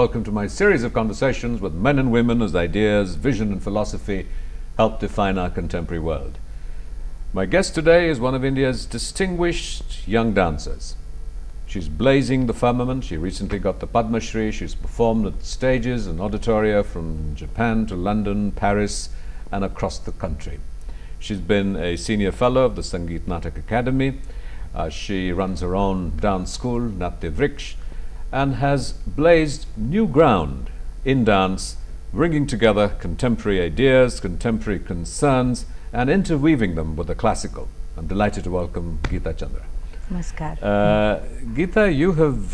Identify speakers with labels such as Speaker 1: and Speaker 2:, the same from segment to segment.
Speaker 1: Welcome to my series of conversations with men and women as ideas, vision and philosophy help define our contemporary world. My guest today is one of India's distinguished young dancers. She's blazing the firmament. She recently got the Padma Shri. She's performed at stages and auditoria from Japan to London, Paris, and across the country. She's been a senior fellow of the Sangeet Natak Academy. She runs her own dance school, Natya, Vriksha, and has blazed new ground in dance, bringing together contemporary ideas, contemporary concerns, and interweaving them with the classical. I'm delighted to welcome Geeta Chandran.
Speaker 2: Namaskar.
Speaker 1: Geeta, you have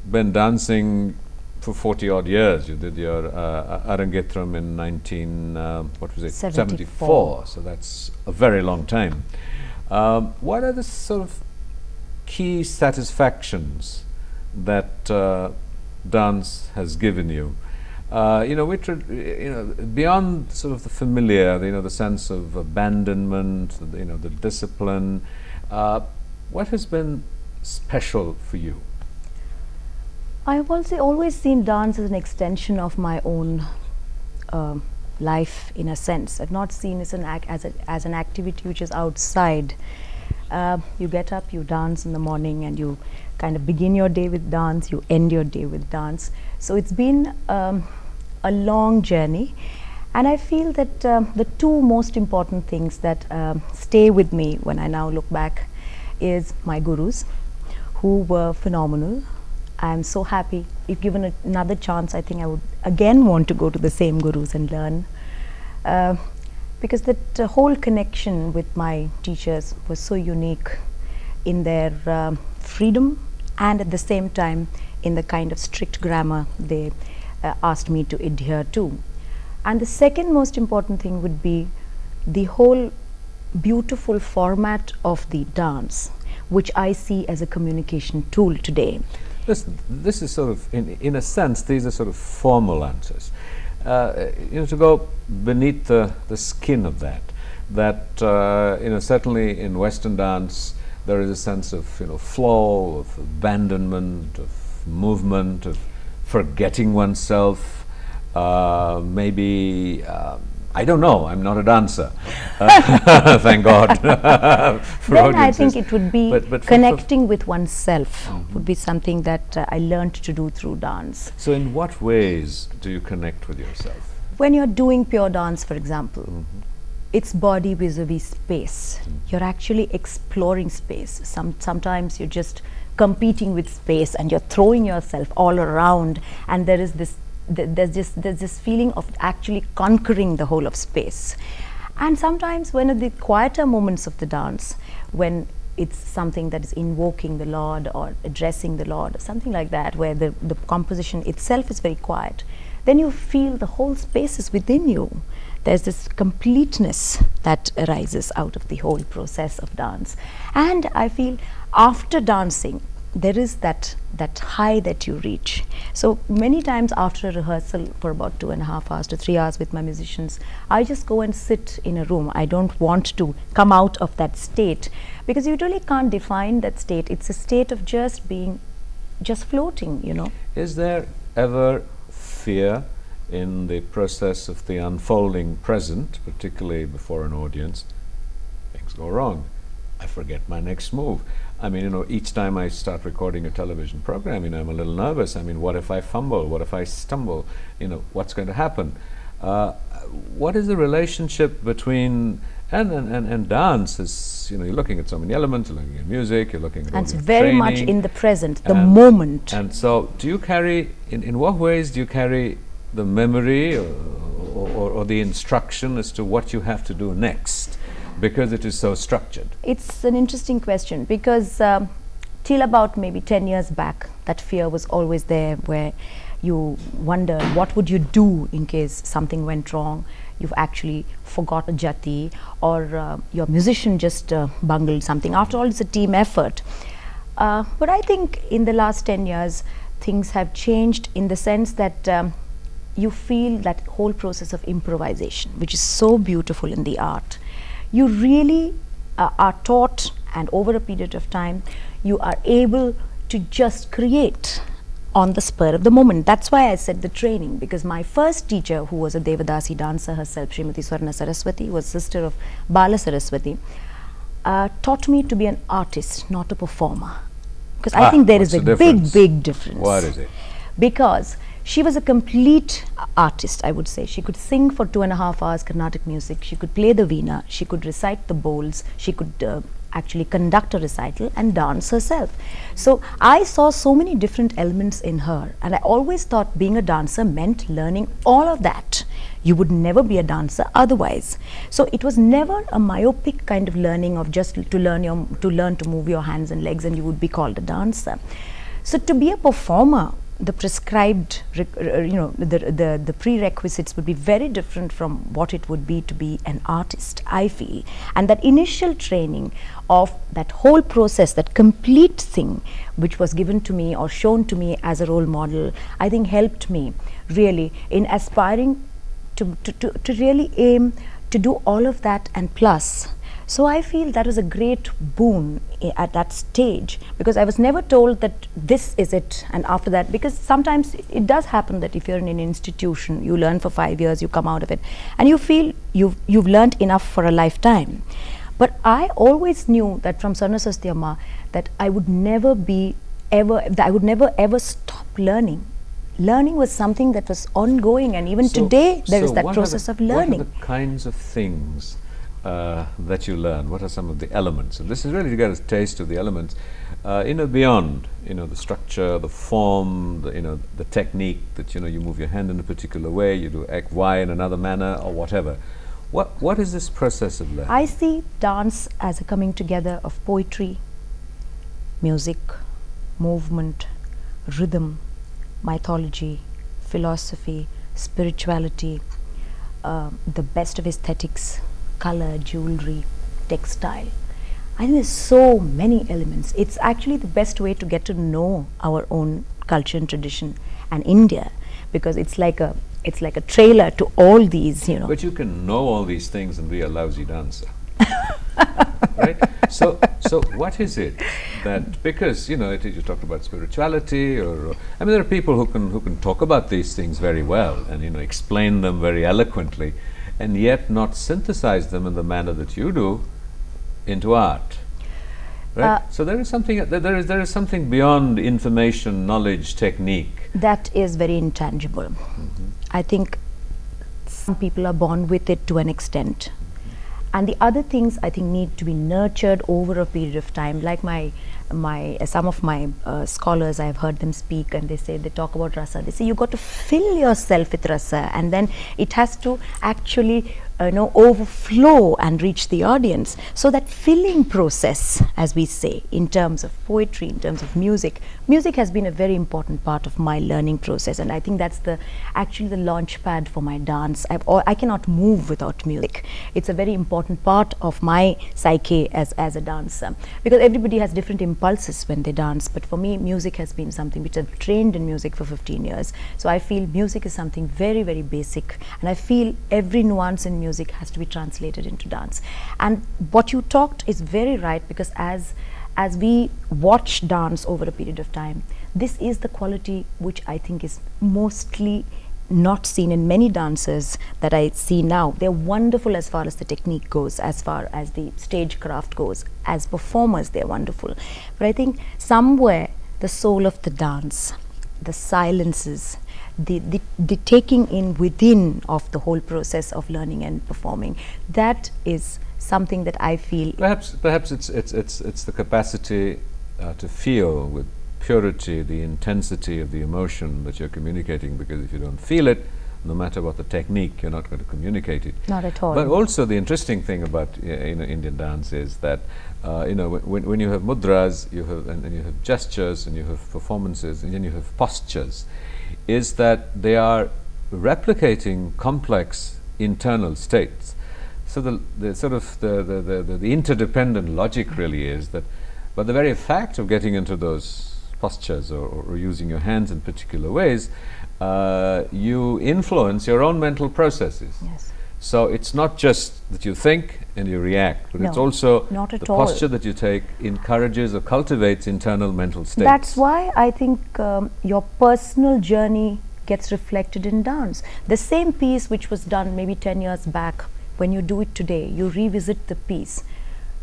Speaker 1: been dancing for 40 odd years. You did your Arangetram in 1974, so that's a very long time. What are the sort of key satisfactions that dance has given you? Beyond sort of the familiar, the sense of abandonment, the discipline, what has been special for you?
Speaker 2: I've also always seen dance as an extension of my own life, in a sense. I've not seen it as an activity which is outside. You get up, you dance in the morning, and you kind of begin your day with dance, you end your day with dance. So it's been a long journey, and I feel that the two most important things that stay with me when I now look back is my gurus, who were phenomenal. I'm so happy. If given another chance, I think I would again want to go to the same gurus and learn, because that whole connection with my teachers was so unique in their freedom, and at the same time in the kind of strict grammar they asked me to adhere to. And the second most important thing would be the whole beautiful format of the dance, which I see as a communication tool today.
Speaker 1: This is sort of, in a sense, these are sort of formal answers. To go beneath the skin of that, certainly in Western dance, there is a sense of flow, of abandonment, of movement, of forgetting oneself. Maybe I don't know. I'm not a dancer. Thank God.
Speaker 2: Then I think it would be connecting with oneself would be something that I learned to do through dance.
Speaker 1: So in what ways do you connect with yourself?
Speaker 2: When you're doing pure dance, for example, it's body vis-a-vis space. You're actually exploring space. Sometimes you're just competing with space and you're throwing yourself all around, and there is this there's this feeling of actually conquering the whole of space. And sometimes when at the quieter moments of the dance, when it's something that is invoking the Lord or addressing the Lord or something like that, where the composition itself is very quiet, then you feel the whole space is within you. There's this completeness that arises out of the whole process of dance. And I feel after dancing, there is that high that you reach. So many times after a rehearsal for about 2.5 hours to 3 hours with my musicians, I just go and sit in a room. I don't want to come out of that state, because you really can't define that state. It's a state of just floating,
Speaker 1: Is there ever fear in the process of the unfolding present, particularly before an audience? Things go wrong. I forget my next move. I mean, each time I start recording a television program, I'm a little nervous. I mean, what if I fumble? What if I stumble? What's going to happen? What is the relationship between and dance? Is you're looking at so many elements, you're looking at music, you're looking at.
Speaker 2: And it's very much in the present, the moment.
Speaker 1: And so, do you carry? In what ways do you carry the memory or the instruction as to what you have to do next? Because it is so structured.
Speaker 2: It's an interesting question, because till about maybe 10 years back, that fear was always there, where you wonder what would you do in case something went wrong. You've actually forgot a jati, or your musician just bungled something. After all, it's a team effort. But I think in the last 10 years, things have changed in the sense that you feel that whole process of improvisation, which is so beautiful in the art. You really are taught, and over a period of time, you are able to just create on the spur of the moment. That's why I said the training, because my first teacher, who was a Devadasi dancer herself, Srimati Swarna Saraswati, was sister of Bala Saraswati, taught me to be an artist, not a performer. Because I think there is a big difference.
Speaker 1: What is it?
Speaker 2: Because she was a complete artist, I would say. She could sing for 2.5 hours Carnatic music, she could play the veena, she could recite the bowls, she could actually conduct a recital and dance herself. So I saw so many different elements in her, and I always thought being a dancer meant learning all of that. You would never be a dancer otherwise. So it was never a myopic kind of learning of just to learn to move your hands and legs and you would be called a dancer. So to be a performer, the prescribed, the prerequisites would be very different from what it would be to be an artist, I feel. And that initial training of that whole process, that complete thing, which was given to me or shown to me as a role model, I think helped me really in aspiring to really aim to do all of that and plus. So I feel that was a great boon at that stage, because I was never told that this is it and after that, because sometimes it does happen that if you're in an institution, you learn for 5 years, you come out of it and you feel you've learned enough for a lifetime. But I always knew that from Sarnaswasti Amma that I would never ever stop learning. Learning was something that was ongoing, and even today there is that process of learning.
Speaker 1: What are the kinds of things that you learn? What are some of the elements? And this is really to get a taste of the elements, beyond, the structure, the form, the technique that, you move your hand in a particular way, you do X, Y in another manner or whatever. What is this process of learning?
Speaker 2: I see dance as a coming together of poetry, music, movement, rhythm, mythology, philosophy, spirituality, the best of aesthetics, color, jewelry, textile. I think there's so many elements. It's actually the best way to get to know our own culture and tradition and India, because it's like a trailer to all these,
Speaker 1: But you can know all these things and be a lousy dancer. Right? So what is it that, because you talked about spirituality, or there are people who can talk about these things very well and explain them very eloquently, and yet not synthesize them in the manner that you do into art, right? So there is something beyond information, knowledge, technique
Speaker 2: that is very intangible. I think some people are born with it to an extent. And the other things I think need to be nurtured over a period of time. Like some of my scholars, I've heard them speak, and they talk about rasa. They say you got to fill yourself with rasa, and then it has to actually overflow and reach the audience. So that filling process, as we say, in terms of poetry, in terms of music has been a very important part of my learning process, and I think that's actually the launch pad for my dance. I cannot move without music. It's a very important part of my psyche as a dancer, because everybody has different impulses when they dance, but for me music has been something which I've trained in music for 15 years. So I feel music is something very, very basic, and I feel every nuance in music has to be translated into dance. And what you talked is very right, because as we watch dance over a period of time, this is the quality which I think is mostly not seen in many dancers that I see now. They're wonderful as far as the technique goes, as far as the stagecraft goes. As performers, they're wonderful. But I think somewhere the soul of the dance, the silences, the taking in within of the whole process of learning and performing, that is something that I feel.
Speaker 1: Perhaps it's the capacity to feel with purity the intensity of the emotion that you're communicating, because if you don't feel it, no matter what the technique, you're not going to communicate it.
Speaker 2: Not at all.
Speaker 1: But also the interesting thing about Indian dance is that when you have mudras, you have gestures, and you have performances, and then you have postures, is that they are replicating complex internal states. So the interdependent logic really is that, but the very fact of getting into those postures or using your hands in particular ways, you influence your own mental processes.
Speaker 2: Yes.
Speaker 1: So it's not just that you think and you react, but it's
Speaker 2: No,
Speaker 1: also
Speaker 2: not at
Speaker 1: the
Speaker 2: all.
Speaker 1: posture that you take encourages or cultivates internal mental states.
Speaker 2: That's why I think your personal journey gets reflected in dance. The same piece which was done maybe 10 years back, when you do it today, you revisit the piece.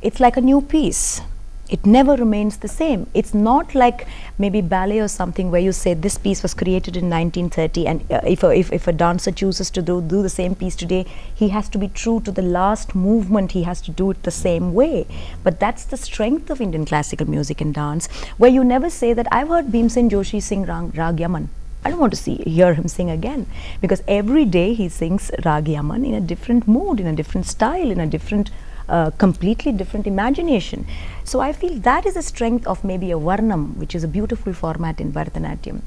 Speaker 2: It's like a new piece. It never remains the same. It's not like maybe ballet or something where you say this piece was created in 1930, and if a dancer chooses to do the same piece today, he has to be true to the last movement. He has to do it the same way. But that's the strength of Indian classical music and dance, where you never say that I've heard Bhimsen Joshi sing Rag Yaman. I don't want to hear him sing again, because every day he sings Rag Yaman in a different mood, in a different style, in a different completely different imagination. So I feel that is the strength of maybe a Varnam, which is a beautiful format in Bharatanatyam.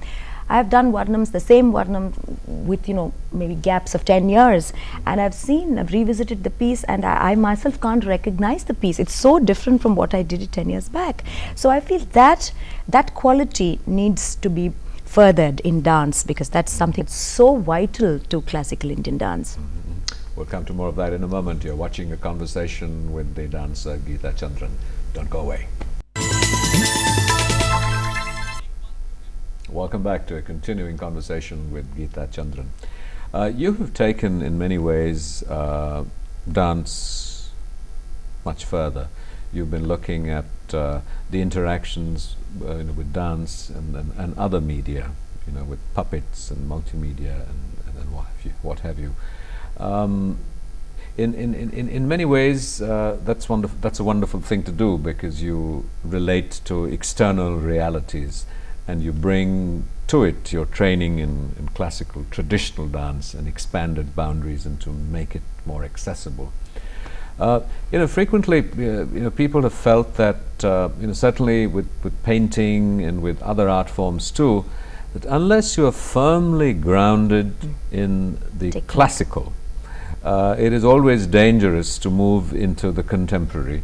Speaker 2: I have done Varnams, the same Varnam with, you know, maybe gaps of 10 years, and I've revisited the piece, and I myself can't recognize the piece. It's so different from what I did it 10 years back. So I feel that that quality needs to be furthered in dance, because that's something that's so vital to classical Indian dance.
Speaker 1: We'll come to more of that in a moment. You're watching a conversation with the dancer Geeta Chandran. Don't go away. Welcome back to a continuing conversation with Geeta Chandran. You have taken, in many ways, dance much further. You've been looking at the interactions with dance and other media, with puppets and multimedia and what have you. In many ways, that's wonderful. That's a wonderful thing to do, because you relate to external realities, and you bring to it your training in classical traditional dance and expanded boundaries, and to make it more accessible. Frequently, people have felt that, certainly with painting and with other art forms too, that unless you are firmly grounded in the classical, it is always dangerous to move into the contemporary,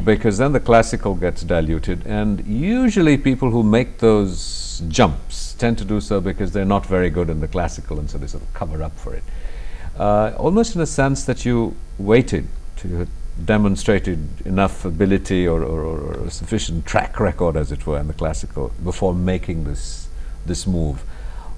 Speaker 1: because then the classical gets diluted, and usually people who make those jumps tend to do so because they're not very good in the classical, and so they sort of cover up for it. Almost in a sense that you waited till you had demonstrated enough ability or a sufficient track record, as it were, in the classical before making this move.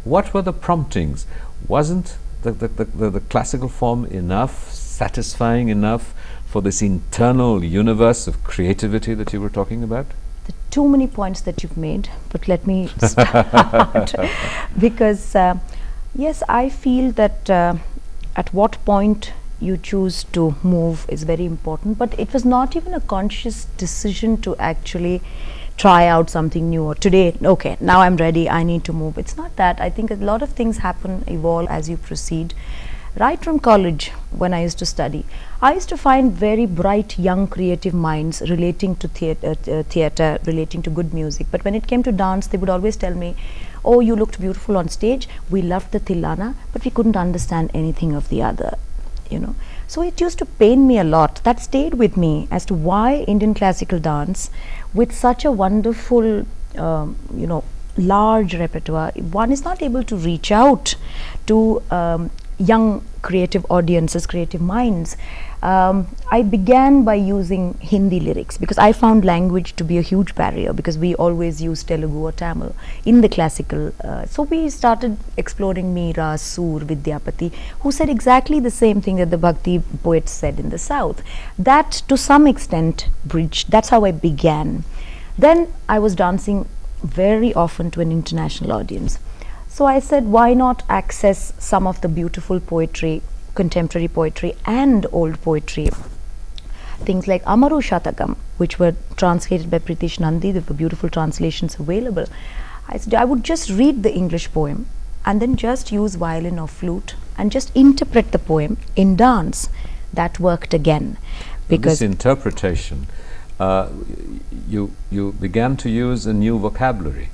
Speaker 1: What were the promptings? Wasn't the classical form enough, satisfying enough for this internal universe of creativity that you were talking about?
Speaker 2: There are too many points that you've made, but let me start. Because yes, I feel that at what point you choose to move is very important, but it was not even a conscious decision to actually try out something new, or today, okay, now I'm ready, I need to move. It's not that. I think a lot of things happen, evolve as you proceed. Right from college, when I used to study, I used to find very bright, young, creative minds relating to theatre, relating to good music. But when it came to dance, they would always tell me, oh, you looked beautiful on stage, we loved the Tilana, but we couldn't understand anything of the other, So it used to pain me a lot. That stayed with me as to why Indian classical dance, with such a wonderful, large repertoire, one is not able to reach out to young creative audiences, creative minds. I began by using Hindi lyrics, because I found language to be a huge barrier, because we always use Telugu or Tamil in the classical. So we started exploring Meera, Sur, Vidyapati, who said exactly the same thing that the Bhakti poets said in the South. That to some extent bridged. That's how I began. Then I was dancing very often to an international audience. So I said, why not access some of the beautiful poetry, contemporary poetry and old poetry, things like Amaru Shatakam, which were translated by Pritish Nandi. There were beautiful translations available. I said, I would just read the English poem and then just use violin or flute and just interpret the poem in dance. That worked again. Because
Speaker 1: this interpretation, you began to use a new vocabulary.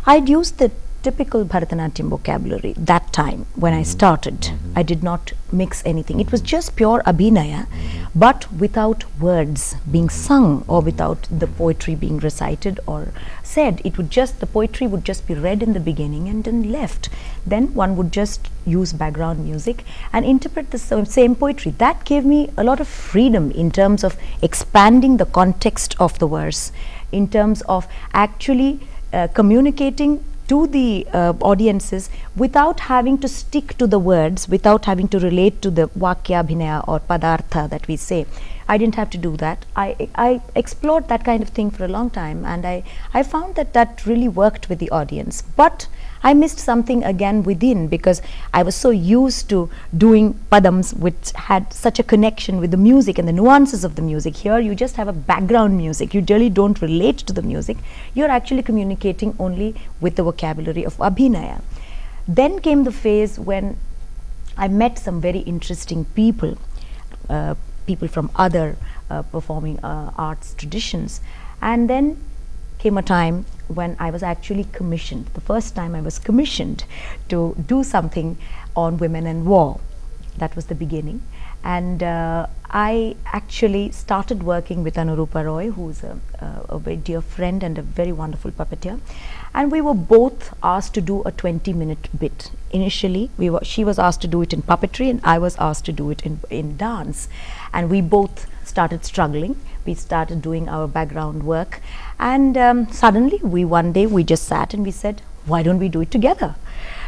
Speaker 2: I'd used the typical Bharatanatyam vocabulary that that time when I started, I did not mix anything. It was just pure abhinaya, but without words being sung or without the poetry being recited or said. It would just, the poetry would just be read in the beginning and then left. Then one would just use background music and interpret the same poetry. That gave me a lot of freedom in terms of expanding the context of the verse, in terms of actually communicating to the audiences without having to stick to the words, without having to relate to the vakya abhinaya or padartha that we say. I didn't have to do that. I explored that kind of thing for a long time, and I found that that really worked with the audience. But I missed something again within, because I was so used to doing padams which had such a connection with the music and the nuances of the music. Here you just have a background music. You really don't relate to the music. You're actually communicating only with the vocabulary of abhinaya. Then came the phase when I met some very interesting people, people from other performing arts traditions, and then came a time when I was actually commissioned. The first time I was commissioned to do something on women and war. That was the beginning. And I actually started working with Anurupa Roy, who's a very dear friend and a very wonderful puppeteer. And we were both asked to do a 20-minute bit. Initially, she was asked to do it in puppetry and I was asked to do it in dance. And we both started struggling. We started doing our background work, and suddenly one day we just sat and we said, why don't we do it together?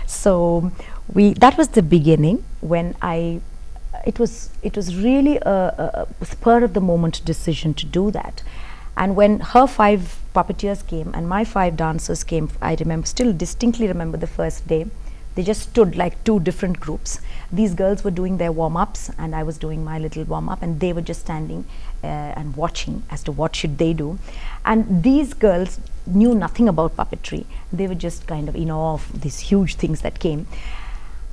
Speaker 2: So that was the beginning when it was really a spur of the moment decision to do that. And when her 5 puppeteers came and my 5 dancers came, I still distinctly remember the first day. They just stood like 2 different groups. These girls were doing their warm-ups and I was doing my little warm-up, and they were just standing and watching as to what should they do. And these girls knew nothing about puppetry. They were just kind of in awe of these huge things that came.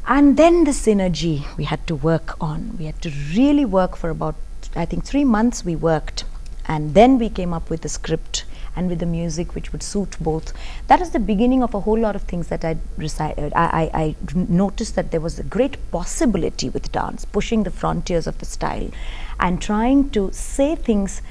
Speaker 2: And then the synergy we had to work on. We had to really work for about, I think, 3 months we worked. And then we came up with the script and with the music which would suit both. That is the beginning of a whole lot of things that I noticed that there was a great possibility with dance, pushing the frontiers of the style and trying to say things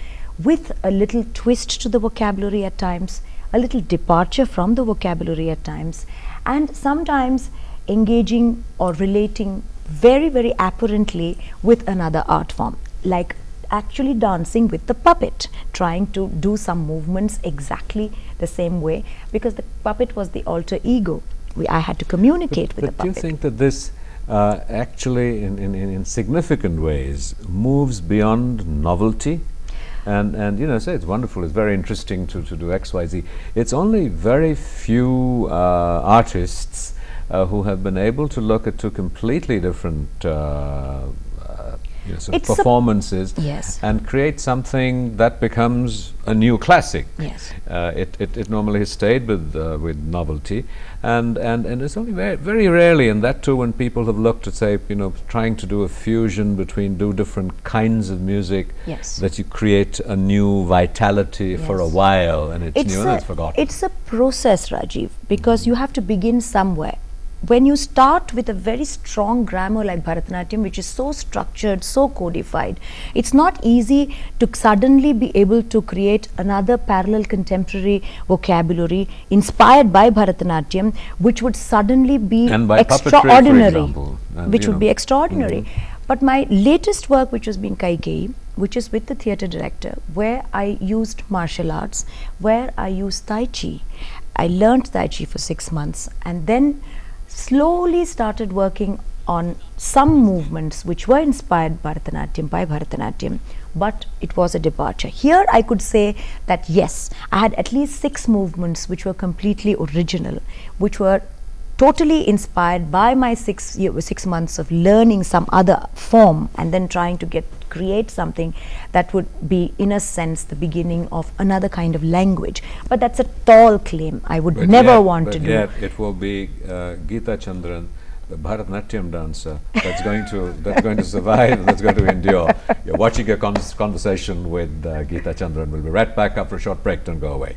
Speaker 2: with a little twist to the vocabulary at times, a little departure from the vocabulary at times, and sometimes engaging or relating very, very apparently with another art form, like actually dancing with the puppet, trying to do some movements exactly the same way, because the puppet was the alter ego. I had to communicate with the puppet.
Speaker 1: But do you think that this actually in significant ways moves beyond novelty? And you know, say it's wonderful, it's very interesting to do XYZ. It's only very few artists who have been able to look at 2 completely different sort of performances and create something that becomes a new classic.
Speaker 2: Yes.
Speaker 1: It normally has stayed with novelty, and it's only very rarely, and that too when people have looked at, say, trying to do a fusion between 2 different kinds of music, that you create a new vitality for a while, and it's new and it's forgotten.
Speaker 2: It's a process, Rajiv, because you have to begin somewhere. When you start with a very strong grammar like Bharatanatyam, which is so structured, so codified, it's not easy to suddenly be able to create another parallel contemporary vocabulary inspired by Bharatanatyam, which would suddenly be extraordinary, which would be extraordinary. But my latest work, which has been Kaikeyi, which is with the theatre director, where I used martial arts, where I used Tai Chi. I learnt Tai Chi for 6 months and then slowly started working on some movements which were inspired by Bharatanatyam, but it was a departure. Here I could say that yes, I had at least 6 movements which were completely original, which were totally inspired by my 6 months of learning some other form and then trying to create something that would be, in a sense, the beginning of another kind of language. But that's a tall claim. I would never want to do.
Speaker 1: Yet it will be Geeta Chandran, the Bharatanatyam dancer, that's going to survive, that's going to endure. You're watching a conversation with Geeta Chandran. We'll be right back after a short break. Don't go away.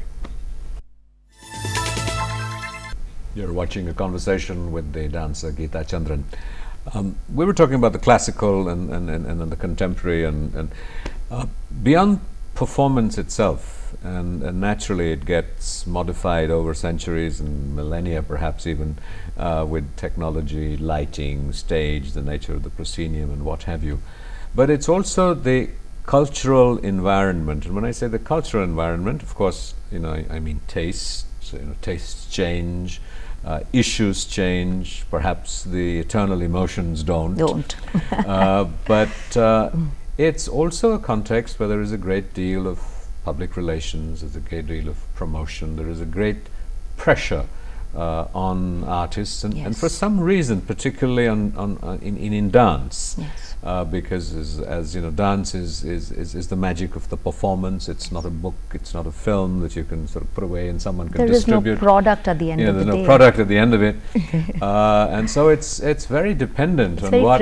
Speaker 1: You're watching a conversation with the dancer Geeta Chandran. We were talking about the classical and the contemporary and beyond performance itself, and naturally it gets modified over centuries and millennia, perhaps even with technology, lighting, stage, the nature of the proscenium, and what have you. But it's also the cultural environment, and when I say the cultural environment, of course, I mean tastes. Tastes change, issues change. Perhaps the eternal emotions don't. But it's also a context where there is a great deal of public relations, there's a great deal of promotion, there is a great pressure on artists, and for some reason, particularly in dance. Because as you know, dance is the magic of the performance. It's not a book, it's not a film that you can sort of put away and someone can distribute.
Speaker 2: There is no product at the end of the day.
Speaker 1: There's no product at the end of it. And so it's very dependent on what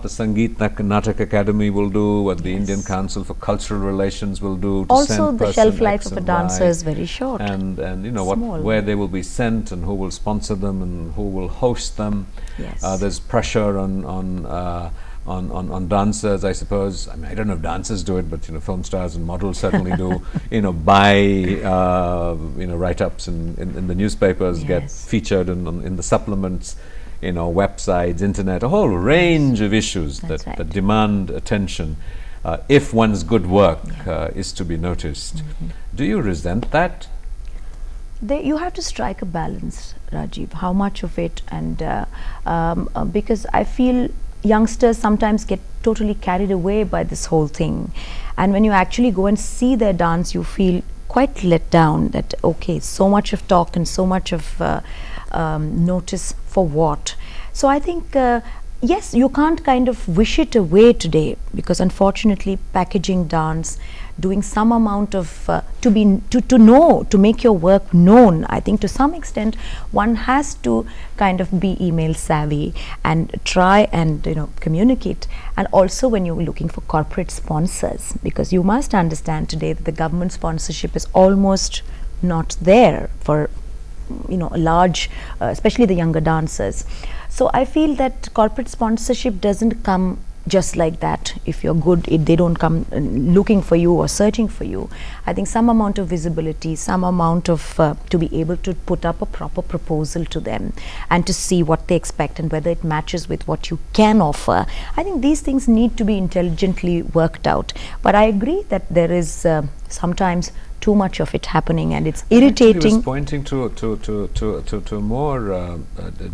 Speaker 1: the Sangeet Natak Academy will do, what the Indian Council for Cultural Relations will do.
Speaker 2: Also, the shelf life of a dancer is very short.
Speaker 1: And where they will be sent and who will sponsor them and who will host them. There's pressure on dancers, I suppose. I mean, I don't know if dancers do it, but film stars and models certainly do. Buy write-ups in the newspapers, get featured in the supplements, websites, internet, a whole range of issues that demand attention if one's good work is to be noticed. Do you resent that?
Speaker 2: You have to strike a balance, Rajiv, how much of it, and because I feel youngsters sometimes get totally carried away by this whole thing, and when you actually go and see their dance, you feel quite let down that okay, so much of talk and so much of notice for what. So I think yes, you can't kind of wish it away today, because unfortunately packaging dance, doing some amount of to make your work known, I think to some extent one has to kind of be email savvy and try and communicate. And also when you're looking for corporate sponsors, because you must understand today that the government sponsorship is almost not there for a large, especially the younger dancers. So I feel that corporate sponsorship doesn't come just like that. If you're good, they don't come looking for you or searching for you. I think some amount of visibility, some amount of to be able to put up a proper proposal to them and to see what they expect and whether it matches with what you can offer. I think these things need to be intelligently worked out. But I agree that there is sometimes too much of it happening, and it's irritating.
Speaker 1: I was pointing to a more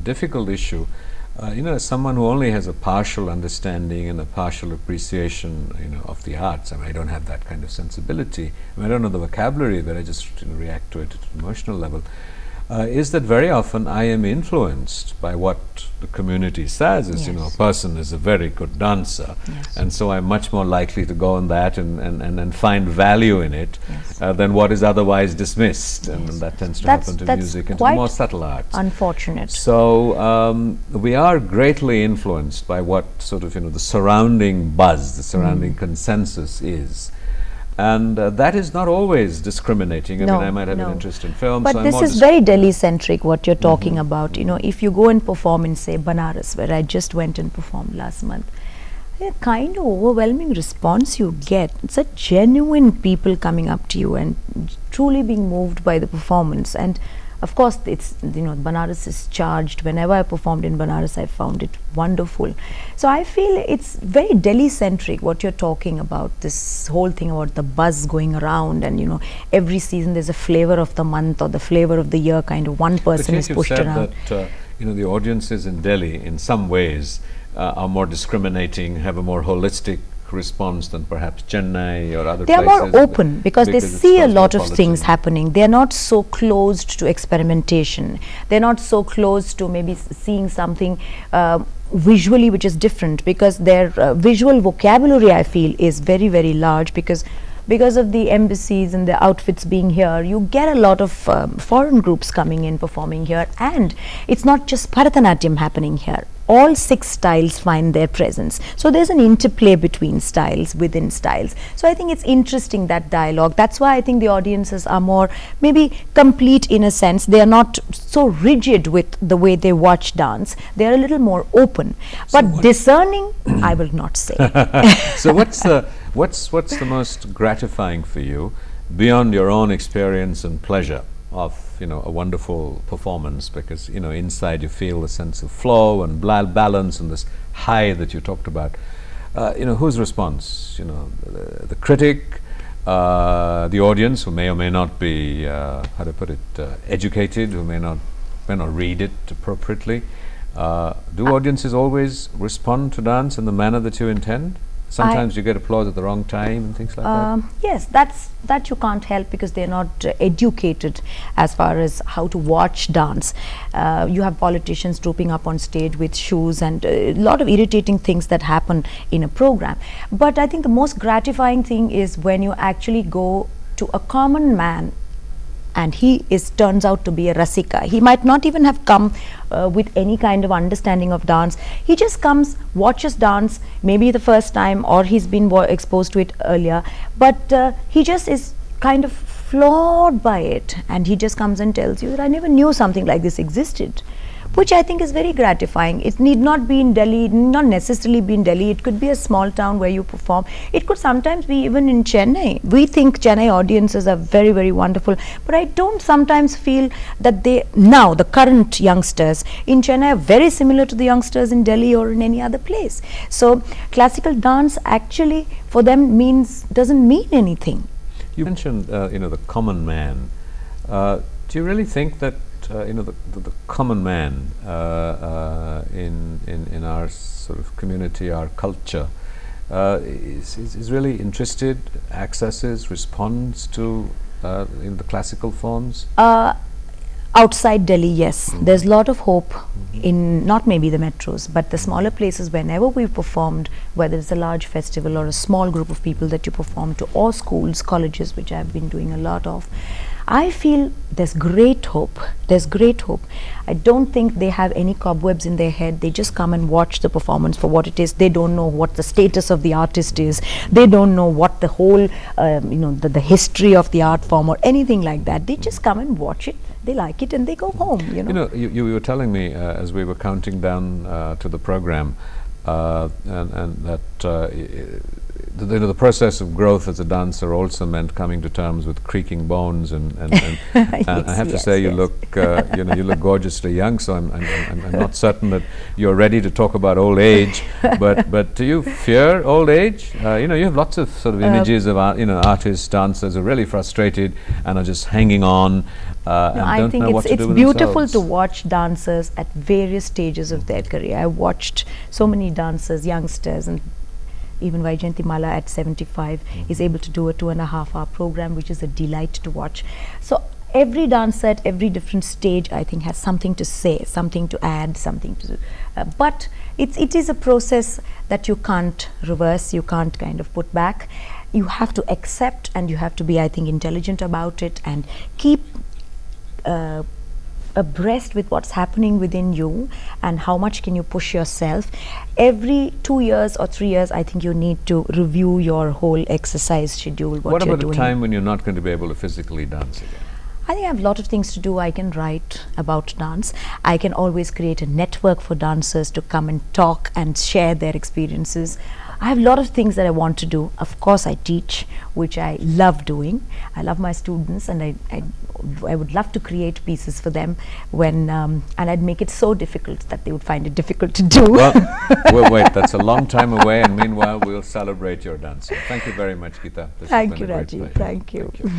Speaker 1: difficult issue. As someone who only has a partial understanding and a partial appreciation, of the arts, I mean, I don't have that kind of sensibility. I mean, I don't know the vocabulary, but I just react to it at an emotional level. Is that very often I am influenced by what the community says is, a person is a very good dancer, and so I'm much more likely to go on that and find value in it than what is otherwise dismissed, and that tends to happen to music and to more subtle arts.
Speaker 2: Unfortunate.
Speaker 1: So we are greatly influenced by what sort of the surrounding buzz, the surrounding consensus is. And that is not always discriminating. I mean, I might have an interest in film.
Speaker 2: But
Speaker 1: so
Speaker 2: this is very Delhi-centric, what you're talking about. If you go and perform in, say, Banaras, where I just went and performed last month, a kind of overwhelming response you get. It's a genuine people coming up to you and truly being moved by the performance. And of course, it's Banaras is charged. Whenever I performed in Banaras, I found it wonderful. So I feel it's very Delhi-centric what you're talking about. This whole thing about the buzz going around, and every season there's a flavor of the month or the flavor of the year. Kind of one person is pushed around.
Speaker 1: That the audiences in Delhi, in some ways, are more discriminating, have a more holistic response than perhaps Chennai or other places.
Speaker 2: They are more open because they see a lot of things happening. They are not so closed to experimentation. They're not so close to maybe seeing something visually which is different, because their visual vocabulary, I feel, is very, very large, because of the embassies and the outfits being here. You get a lot of foreign groups coming in, performing here, and it's not just Bharatanatyam happening here. all 6 styles find their presence. So there's an interplay between styles, within styles. So I think it's interesting, that dialogue. That's why I think the audiences are more maybe complete in a sense. They are not so rigid with the way they watch dance. They are a little more open.
Speaker 1: So
Speaker 2: but discerning, I will not say.
Speaker 1: So what's the most gratifying for you beyond your own experience and pleasure of a wonderful performance, because inside you feel a sense of flow and balance and this high that you talked about. Whose response? The critic, the audience, who may or may not be how to put it, educated, who may not read it appropriately. Do audiences always respond to dance in the manner that you intend? Sometimes you get applause at the wrong time and things like that.
Speaker 2: Yes, that you can't help, because they're not educated as far as how to watch dance. You have politicians trooping up on stage with shoes and a lot of irritating things that happen in a program. But I think the most gratifying thing is when you actually go to a common man and he turns out to be a rasika. He might not even have come with any kind of understanding of dance. He just comes, watches dance, maybe the first time, or he's been exposed to it earlier, but he just is kind of floored by it, and he just comes and tells you that I never knew something like this existed, which I think is very gratifying. It need not be in Delhi, not necessarily be in Delhi. It could be a small town where you perform. It could sometimes be even in Chennai. We think Chennai audiences are very, very wonderful, but I don't sometimes feel that the current youngsters in Chennai are very similar to the youngsters in Delhi or in any other place. So classical dance actually for them doesn't mean anything.
Speaker 1: You mentioned the common man. Do you really think that the common man in our sort of community, our culture, is really interested, accesses, responds to the classical forms?
Speaker 2: Outside Delhi, yes. There's a lot of hope in not maybe the metros, but the smaller places. Whenever we've performed, whether it's a large festival or a small group of people that you perform to, or schools, colleges, which I've been doing a lot of, I feel there's great hope. There's great hope. I don't think they have any cobwebs in their head. They just come and watch the performance for what it is. They don't know what the status of the artist is. They don't know what the whole, the history of the art form or anything like that. They just come and watch it. They like it and they go home.
Speaker 1: You were telling me as we were counting down to the program, and that the process of growth as a dancer also meant coming to terms with creaking bones and
Speaker 2: Yes,
Speaker 1: I have to say you look you look gorgeously young, so I'm not certain that you're ready to talk about old age, but do you fear old age? You have lots of sort of images of artists, dancers who are really frustrated and are just hanging on and
Speaker 2: I think it's beautiful to watch dancers at various stages of their career. I watched so many dancers, youngsters, and even Vaijayanti Mala at 75 is able to do a 2.5-hour program, which is a delight to watch. So every dancer at every different stage, I think, has something to say, something to add, something to but it is a process that you can't reverse, you can't kind of put back. You have to accept, and you have to be, I think, intelligent about it and keep abreast with what's happening within you and how much can you push yourself. Every 2 years or 3 years, I think you need to review your whole exercise schedule.
Speaker 1: What about a time when you're not going to be able to physically dance again?
Speaker 2: I think I have a lot of things to do. I can write about dance. I can always create a network for dancers to come and talk and share their experiences. I have a lot of things that I want to do. Of course, I teach, which I love doing. I love my students, and I would love to create pieces for them and I'd make it so difficult that they would find it difficult to do.
Speaker 1: Well, we'll wait. That's a long time away, and meanwhile, we'll celebrate your dancing. Thank you very much, Geeta.
Speaker 2: Thank you, Rajiv. Thank you.
Speaker 1: Thank you.